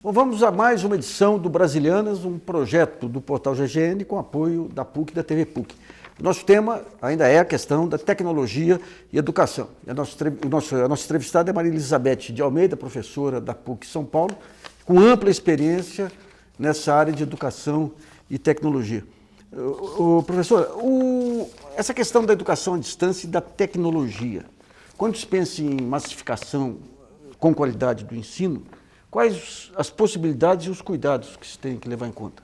Bom, vamos a mais uma edição do Brasilianas, um projeto do Portal GGN com apoio da PUC e da TV PUC. Nosso tema ainda é a questão da tecnologia e educação. A nossa entrevistada é Maria Elizabeth de Almeida, professora da PUC São Paulo, com ampla experiência nessa área de educação e tecnologia. Professora, essa questão da educação à distância e da tecnologia, quando se pensa em massificação com qualidade do ensino, quais as possibilidades e os cuidados que se tem que levar em conta?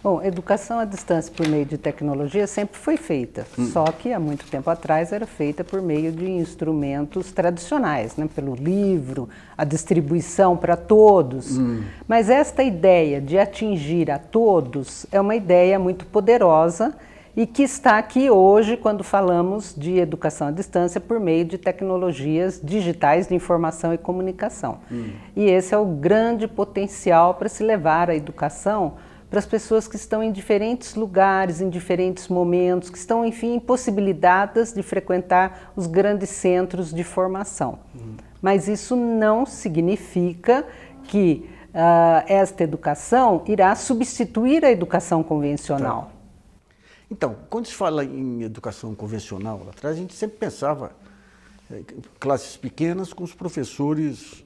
Bom, educação à distância por meio de tecnologia sempre foi feita, só que há muito tempo atrás era feita por meio de instrumentos tradicionais, né? Pelo livro, a distribuição para todos. Mas esta ideia de atingir a todos é uma ideia muito poderosa e que está aqui hoje quando falamos de educação à distância por meio de tecnologias digitais de informação e comunicação. E esse é o grande potencial para se levar a educação para as pessoas que estão em diferentes lugares, em diferentes momentos, que estão, enfim, impossibilitadas de frequentar os grandes centros de formação. Mas isso não significa que esta educação irá substituir a educação convencional. Tá. Então, quando se fala em educação convencional, lá atrás a gente sempre pensava classes pequenas com os professores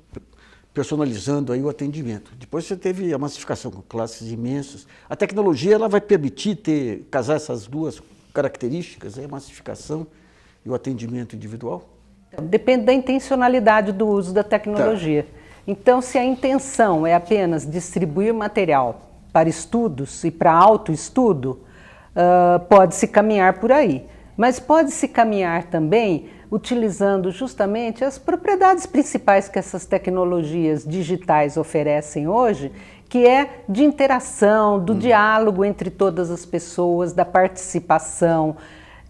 personalizando aí o atendimento. Depois você teve a massificação com classes imensas. A tecnologia ela vai permitir casar essas duas características, a massificação e o atendimento individual? Depende da intencionalidade do uso da tecnologia. Tá. Então, se a intenção é apenas distribuir material para estudos e para autoestudo, pode-se caminhar por aí. Mas pode-se caminhar também utilizando justamente as propriedades principais que essas tecnologias digitais oferecem hoje, que é de interação, do diálogo entre todas as pessoas, da participação.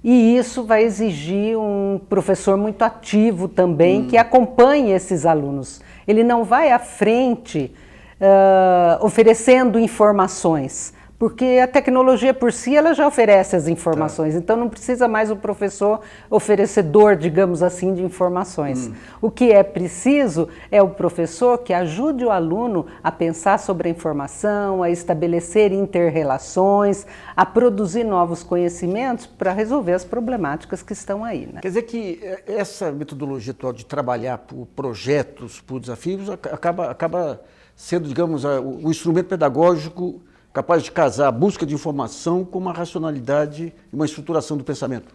E isso vai exigir um professor muito ativo também, que acompanhe esses alunos. Ele não vai à frente oferecendo informações, porque a tecnologia por si ela já oferece as informações, então não precisa mais o professor oferecedor, digamos assim, de informações. O que é preciso é o professor que ajude o aluno a pensar sobre a informação, a estabelecer inter-relações, a produzir novos conhecimentos para resolver as problemáticas que estão aí, né? Quer dizer que essa metodologia atual de trabalhar por projetos, por desafios, acaba sendo, digamos, o instrumento pedagógico capaz de casar a busca de informação com uma racionalidade e uma estruturação do pensamento.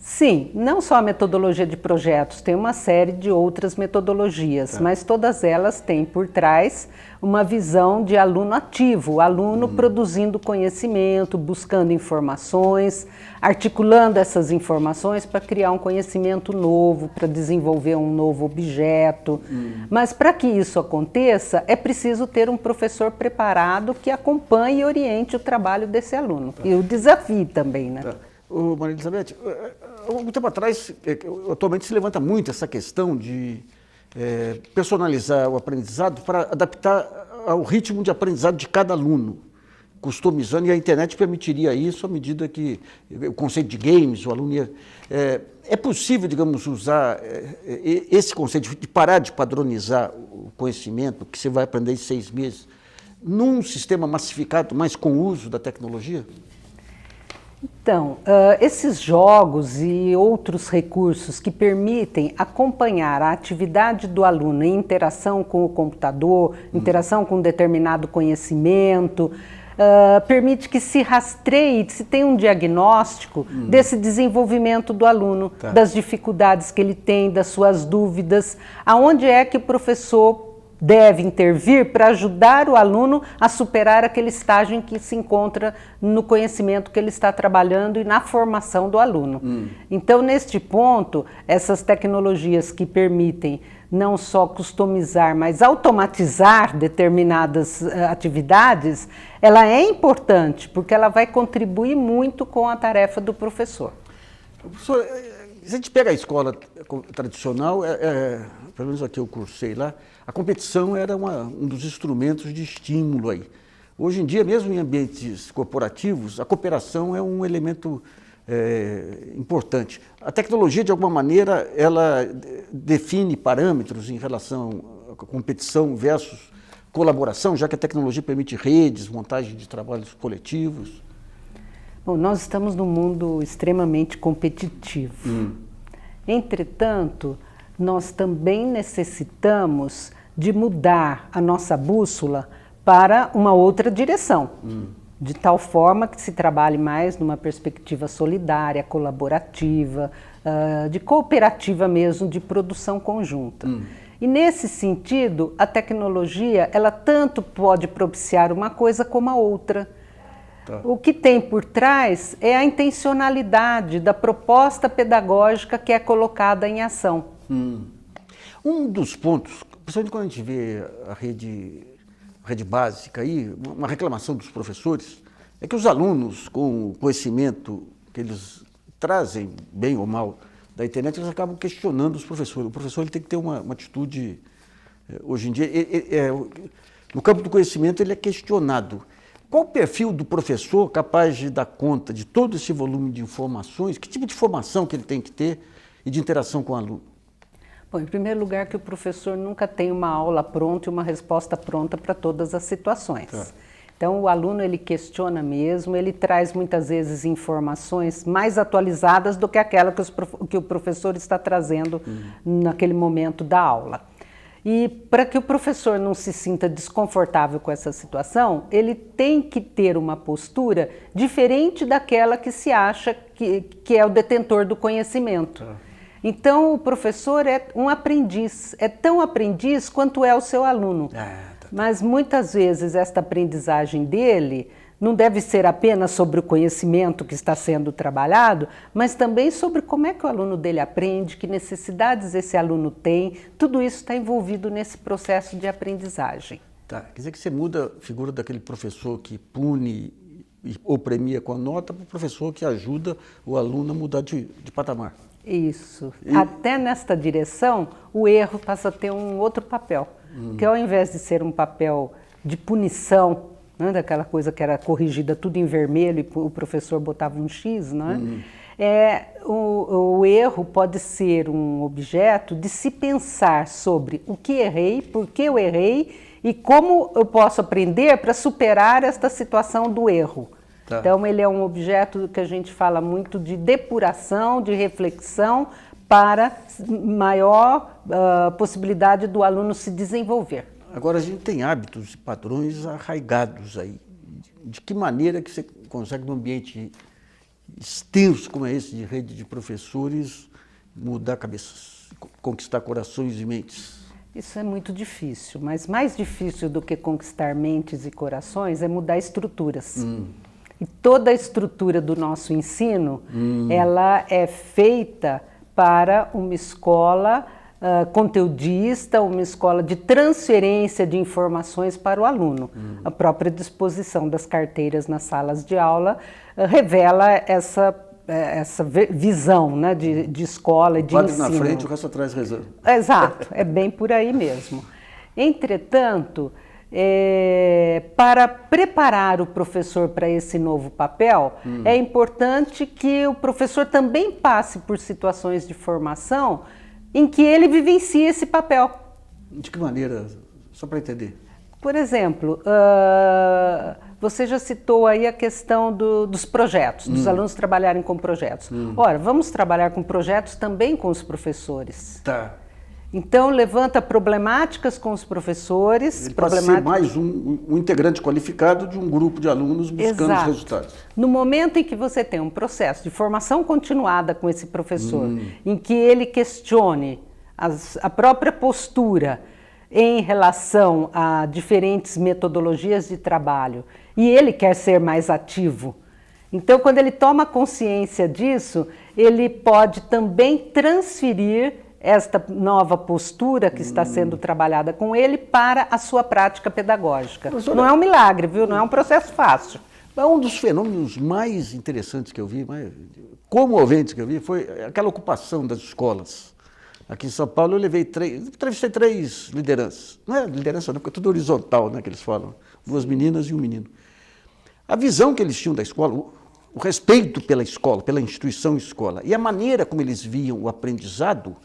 Sim, não só a metodologia de projetos, tem uma série de outras metodologias, mas todas elas têm por trás uma visão de aluno ativo, aluno produzindo conhecimento, buscando informações, articulando essas informações para criar um conhecimento novo, para desenvolver um novo objeto. Mas para que isso aconteça, é preciso ter um professor preparado que acompanhe e oriente o trabalho desse aluno. E o desafio também, né? Maria Elizabeth, há algum tempo atrás, atualmente se levanta muito essa questão de personalizar o aprendizado para adaptar ao ritmo de aprendizado de cada aluno, customizando, e a internet permitiria isso à medida que o conceito de games, o aluno ia... É possível, digamos, usar esse conceito de parar de padronizar o conhecimento que você vai aprender em 6 meses num sistema massificado, mas com o uso da tecnologia? Então, esses jogos e outros recursos que permitem acompanhar a atividade do aluno em interação com o computador, interação com determinado conhecimento, permite que se rastreie, se tenha um diagnóstico desse desenvolvimento do aluno, das dificuldades que ele tem, das suas dúvidas, aonde é que o professor deve intervir para ajudar o aluno a superar aquele estágio em que se encontra no conhecimento que ele está trabalhando e na formação do aluno. Então, neste ponto, essas tecnologias que permitem não só customizar, mas automatizar determinadas atividades, ela é importante, porque ela vai contribuir muito com a tarefa do professor. Professor, se a gente pega a escola tradicional, pelo menos aqui eu cursei lá, a competição era um dos instrumentos de estímulo aí. Hoje em dia, mesmo em ambientes corporativos, a cooperação é um elemento importante. A tecnologia, de alguma maneira, ela define parâmetros em relação à competição versus colaboração, já que a tecnologia permite redes, montagem de trabalhos coletivos? Bom, nós estamos num mundo extremamente competitivo. Entretanto, nós também necessitamos de mudar a nossa bússola para uma outra direção, de tal forma que se trabalhe mais numa perspectiva solidária, colaborativa, de cooperativa mesmo, de produção conjunta. E nesse sentido, a tecnologia, ela tanto pode propiciar uma coisa como a outra. Tá. O que tem por trás é a intencionalidade da proposta pedagógica que é colocada em ação. Um dos pontos, principalmente quando a gente vê a rede básica aí, uma reclamação dos professores, é que os alunos, com o conhecimento que eles trazem, bem ou mal, da internet, eles acabam questionando os professores. O professor ele tem que ter uma atitude, hoje em dia, no campo do conhecimento ele é questionado. Qual o perfil do professor capaz de dar conta de todo esse volume de informações? Que tipo de formação que ele tem que ter e de interação com o aluno? Bom, em primeiro lugar, que o professor nunca tem uma aula pronta e uma resposta pronta para todas as situações. Tá. Então, o aluno, ele questiona mesmo, ele traz muitas vezes informações mais atualizadas do que aquela que o professor está trazendo naquele momento da aula. E para que o professor não se sinta desconfortável com essa situação, ele tem que ter uma postura diferente daquela que se acha que é o detentor do conhecimento. Então, o professor é um aprendiz, é tão aprendiz quanto é o seu aluno. Mas muitas vezes esta aprendizagem dele não deve ser apenas sobre o conhecimento que está sendo trabalhado, mas também sobre como é que o aluno dele aprende, que necessidades esse aluno tem, tudo isso está envolvido nesse processo de aprendizagem. Tá, quer dizer que você muda a figura daquele professor que pune ou premia com a nota para o professor que ajuda o aluno a mudar de patamar. Isso. Até nesta direção, o erro passa a ter um outro papel, que ao invés de ser um papel de punição, né, daquela coisa que era corrigida tudo em vermelho e o professor botava um X, né? O erro pode ser um objeto de se pensar sobre o que errei, por que eu errei e como eu posso aprender para superar esta situação do erro. Tá. Então, ele é um objeto que a gente fala muito de depuração, de reflexão, para maior possibilidade do aluno se desenvolver. Agora, a gente tem hábitos e padrões arraigados aí. De que maneira que você consegue, num ambiente extenso como é esse, de rede de professores, mudar cabeças, conquistar corações e mentes? Isso é muito difícil, mas mais difícil do que conquistar mentes e corações é mudar estruturas. E toda a estrutura do nosso ensino, ela é feita para uma escola conteudista, uma escola de transferência de informações para o aluno. A própria disposição das carteiras nas salas de aula revela essa visão, né, de escola e de ensino. Na frente, o resto atrás rezando. Exato, é bem por aí mesmo. Entretanto, para preparar o professor para esse novo papel, é importante que o professor também passe por situações de formação em que ele vivencie esse papel. De que maneira? Só para entender. Por exemplo, você já citou aí a questão dos projetos, dos alunos trabalharem com projetos. Ora, vamos trabalhar com projetos também com os professores. Tá. Então, levanta problemáticas com os professores. Ele pode ser mais um integrante qualificado de um grupo de alunos buscando os resultados. No momento em que você tem um processo de formação continuada com esse professor, em que ele questione a própria postura em relação a diferentes metodologias de trabalho, e ele quer ser mais ativo, então, quando ele toma consciência disso, ele pode também transferir esta nova postura que está sendo trabalhada com ele para a sua prática pedagógica. Professora, não é um milagre, viu? Não é um processo fácil. Um dos fenômenos mais interessantes que eu vi, mais comoventes que eu vi, foi aquela ocupação das escolas. Aqui em São Paulo eu entrevistei 3 lideranças. Não é liderança não, porque é tudo horizontal, né, que eles falam. 2 meninas e um menino. A visão que eles tinham da escola, o respeito pela escola, pela instituição escola, e a maneira como eles viam o aprendizado,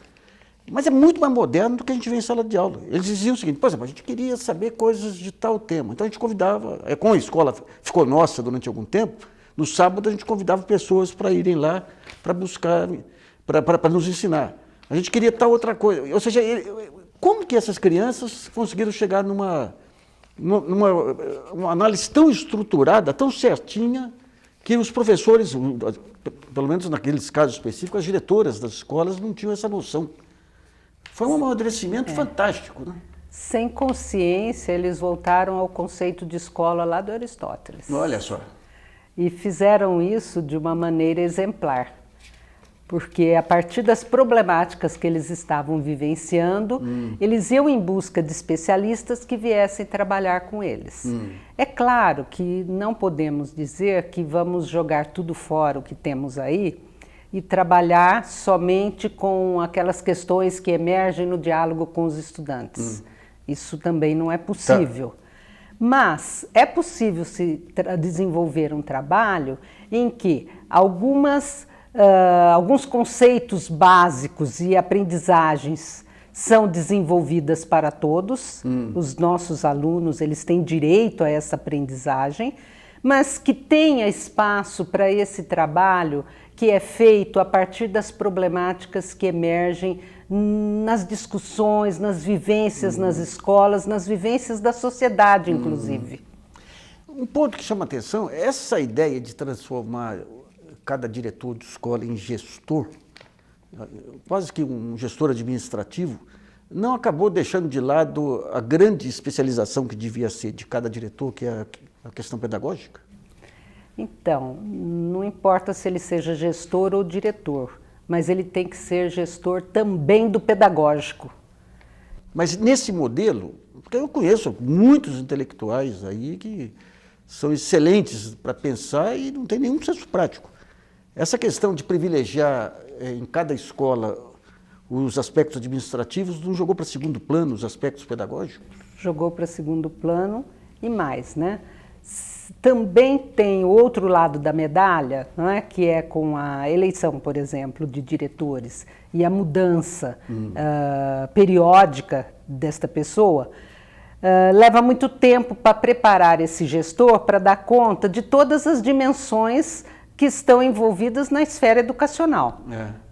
Mas é muito mais moderno do que a gente vê em sala de aula. Eles diziam o seguinte, por exemplo, a gente queria saber coisas de tal tema. Então a gente convidava, como a escola ficou nossa durante algum tempo, no sábado a gente convidava pessoas para irem lá para buscar, para nos ensinar. A gente queria tal outra coisa. Ou seja, como que essas crianças conseguiram chegar numa análise tão estruturada, tão certinha, que os professores, pelo menos naqueles casos específicos, as diretoras das escolas não tinham essa noção. Foi um amadurecimento fantástico, né? Sem consciência, eles voltaram ao conceito de escola lá do Aristóteles. Olha só. E fizeram isso de uma maneira exemplar. Porque a partir das problemáticas que eles estavam vivenciando, eles iam em busca de especialistas que viessem trabalhar com eles. É claro que não podemos dizer que vamos jogar tudo fora o que temos aí e trabalhar somente com aquelas questões que emergem no diálogo com os estudantes. Isso também não é possível. Tá. Mas é possível se desenvolver um trabalho em que alguns conceitos básicos e aprendizagens são desenvolvidas para todos. Os nossos alunos, eles têm direito a essa aprendizagem, mas que tenha espaço para esse trabalho que é feito a partir das problemáticas que emergem nas discussões, nas vivências nas escolas, nas vivências da sociedade, inclusive. Um ponto que chama atenção é essa ideia de transformar cada diretor de escola em gestor, quase que um gestor administrativo, não acabou deixando de lado a grande especialização que devia ser de cada diretor, que é a questão pedagógica? Então, não importa se ele seja gestor ou diretor, mas ele tem que ser gestor também do pedagógico. Mas nesse modelo, porque eu conheço muitos intelectuais aí que são excelentes para pensar e não tem nenhum senso prático. Essa questão de privilegiar em cada escola os aspectos administrativos não jogou para segundo plano os aspectos pedagógicos? Jogou para segundo plano e mais, né? Também tem o outro lado da medalha, não é? Que é com a eleição, por exemplo, de diretores e a mudança periódica desta pessoa. Leva muito tempo para preparar esse gestor para dar conta de todas as dimensões que estão envolvidas na esfera educacional.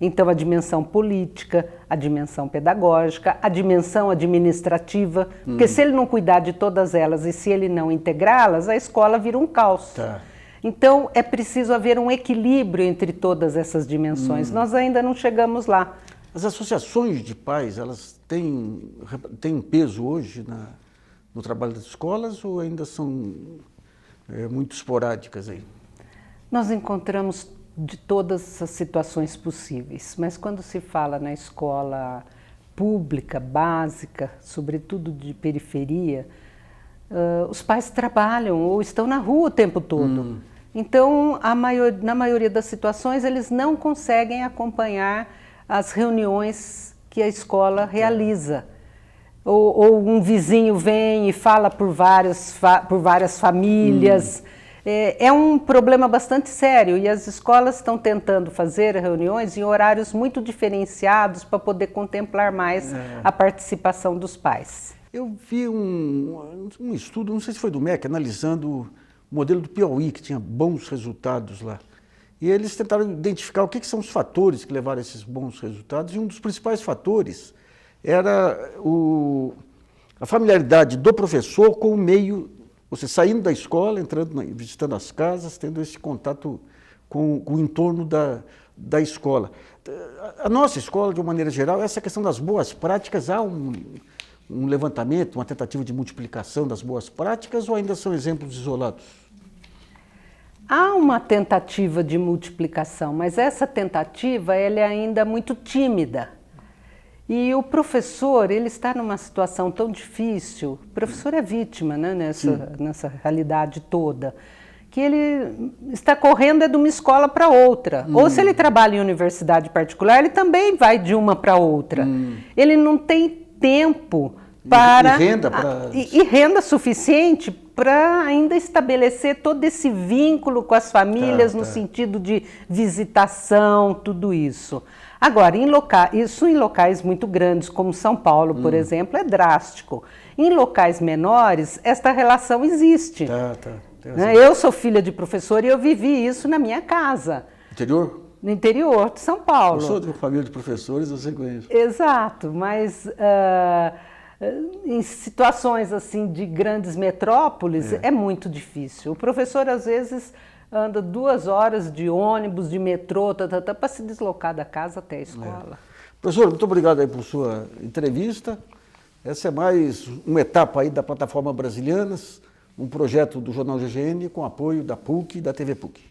Então, a dimensão política, a dimensão pedagógica, a dimensão administrativa, porque se ele não cuidar de todas elas e se ele não integrá-las, a escola vira um caos. Tá. Então, é preciso haver um equilíbrio entre todas essas dimensões. Nós ainda não chegamos lá. As associações de pais, elas têm peso hoje no trabalho das escolas ou ainda são muito esporádicas aí? Nós encontramos de todas as situações possíveis, mas quando se fala na escola pública, básica, sobretudo de periferia, os pais trabalham ou estão na rua o tempo todo. Então, na maioria das situações, eles não conseguem acompanhar as reuniões que a escola realiza. Ou um vizinho vem e fala por várias famílias. É um problema bastante sério e as escolas estão tentando fazer reuniões em horários muito diferenciados para poder contemplar mais a participação dos pais. Eu vi um estudo, não sei se foi do MEC, analisando o modelo do Piauí, que tinha bons resultados lá. E eles tentaram identificar o que são os fatores que levaram a esses bons resultados, e um dos principais fatores era a familiaridade do professor com o meio. Você saindo da escola, visitando as casas, tendo esse contato com o entorno da escola. A nossa escola, de uma maneira geral, essa questão das boas práticas, há um levantamento, uma tentativa de multiplicação das boas práticas ou ainda são exemplos isolados? Há uma tentativa de multiplicação, mas essa tentativa ela é ainda muito tímida. E o professor, ele está numa situação tão difícil, o professor é vítima, né, nessa realidade toda, que ele está correndo de uma escola para outra. Ou se ele trabalha em universidade particular, ele também vai de uma para outra. Ele não tem tempo para... E renda suficiente para ainda estabelecer todo esse vínculo com as famílias no sentido de visitação, tudo isso. Agora, isso em locais muito grandes, como São Paulo, por exemplo, é drástico. Em locais menores, esta relação existe. Tá. Né? Eu sou filha de professor e eu vivi isso na minha casa. Interior? No interior de São Paulo. Eu sou de uma família de professores, eu sei conheço. Exato, mas em situações assim de grandes metrópoles é muito difícil. O professor às vezes anda 2 horas de ônibus, de metrô, para se deslocar da casa até a escola. Professor, muito obrigado aí por sua entrevista. Essa é mais uma etapa aí da plataforma Brasilianas, um projeto do Jornal GGN com apoio da PUC e da TV PUC.